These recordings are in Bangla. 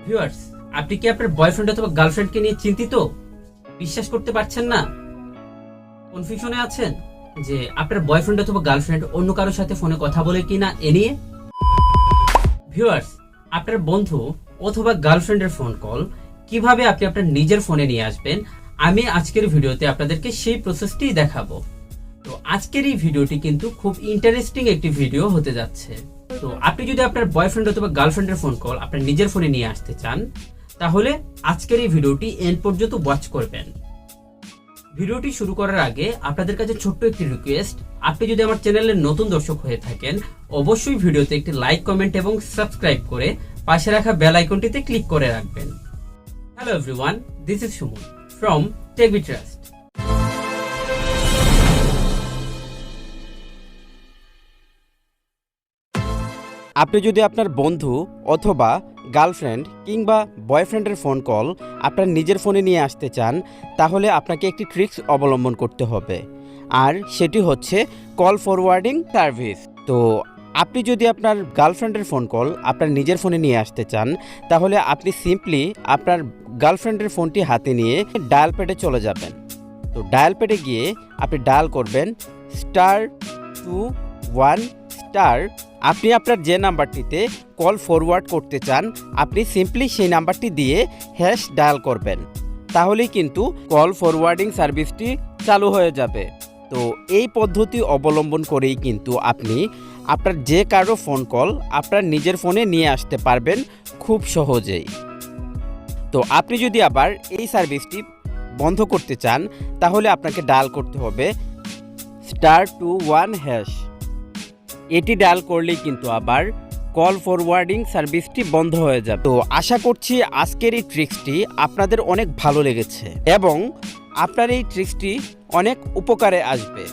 ভিউয়ার্স, আপনি কি আপনার বয়ফ্রেন্ড অথবা গার্লফ্রেন্ডকে নিয়ে চিন্তিত? বিশ্বাস করতে পারছেন না? কনফিউশনে আছেন যে আপনার বয়ফ্রেন্ড অথবা গার্লফ্রেন্ড অন্য কারোর সাথে ফোনে কথা বলে কিনা এ নিয়ে? ভিউয়ার্স, আপনার বন্ধু অথবা গার্লফ্রেন্ডের ফোন কল কিভাবে আপনি আপনার নিজের ফোনে নিয়ে আসবেন, আমি আজকের ভিডিওতে আপনাদেরকে সেই প্রসেসটি দেখাবো। তো আজকের এই ভিডিওটি কিন্তু খুব ইন্টারেস্টিং একটি ভিডিও হতে যাচ্ছে। তো আপনি যদি আপনার বয়ফ্রেন্ড অথবা গার্লফ্রেন্ডের ফোন কল আপনার নিজের ফোনে নিয়ে আসতে চান, তাহলে আজকের এই ভিডিওটি এন্ড পর্যন্ত ওয়াচ করবেন। ভিডিওটি শুরু করার আগে আপনাদের কাছে ছোট্ট একটি রিকোয়েস্ট, আপনি যদি আমার চ্যানেলের নতুন দর্শক হয়ে থাকেন, অবশ্যই ভিডিওতে একটি লাইক, কমেন্ট এবং সাবস্ক্রাইব করে পাশে রাখা বেল আইকনটিতে ক্লিক করে রাখবেন। Hello everyone, this is Suman from tech B trust. আপনি যদি আপনার বন্ধু অথবা গার্লফ্রেন্ড কিংবা বয়ফ্রেন্ডের ফোন কল আপনার নিজের ফোনে নিয়ে আসতে চান, তাহলে আপনাকে একটি ট্রিক্স অবলম্বন করতে হবে, আর সেটি হচ্ছে কল ফরওয়ার্ডিং সার্ভিস। তো আপনি যদি আপনার গার্লফ্রেন্ডের ফোন কল আপনার নিজের ফোনে নিয়ে আসতে চান, তাহলে আপনি সিম্পলি আপনার গার্লফ্রেন্ডের ফোনটি হাতে নিয়ে ডায়াল প্যাডে চলে যাবেন। তো ডায়াল প্যাডে গিয়ে আপনি ডায়াল করবেন *21#। আপনি আপনার যে নাম্বারটিতে কল ফরওয়ার্ড করতে চান, আপনি সিম্পলি সেই নাম্বারটি দিয়ে হ্যাশ ডায়াল করবেন, তাহলেই কিন্তু কল ফরওয়ার্ডিং সার্ভিসটি চালু হয়ে যাবে। তো এই পদ্ধতি অবলম্বন করেই কিন্তু আপনি আপনার যে কারো ফোন কল আপনার নিজের ফোনে নিয়ে আসতে পারবেন খুব সহজেই। তো আপনি যদি আবার এই সার্ভিসটি বন্ধ করতে চান, তাহলে আপনাকে ডায়াল করতে হবে *21#। এটি ডায়াল করলেই কিন্তু আবার কল ফরওয়ার্ডিং সার্ভিসটি বন্ধ হয়ে যাবে। তো আশা করছি আজকের এই ট্রিক্সটি আপনাদের অনেক ভালো লেগেছে এবং আপনার এই ট্রিক্সটি অনেক উপকারে আসবে।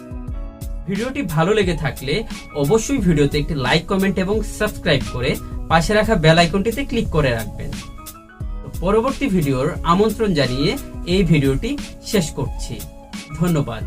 ভিডিওটি ভালো লেগে থাকলে অবশ্যই ভিডিওতে একটি লাইক, কমেন্ট এবং সাবস্ক্রাইব করে পাশে রাখা বেল আইকনটিতে ক্লিক করে রাখবেন। তো পরবর্তী ভিডিওর আমন্ত্রণ জানিয়ে এই ভিডিওটি শেষ করছি। ধন্যবাদ।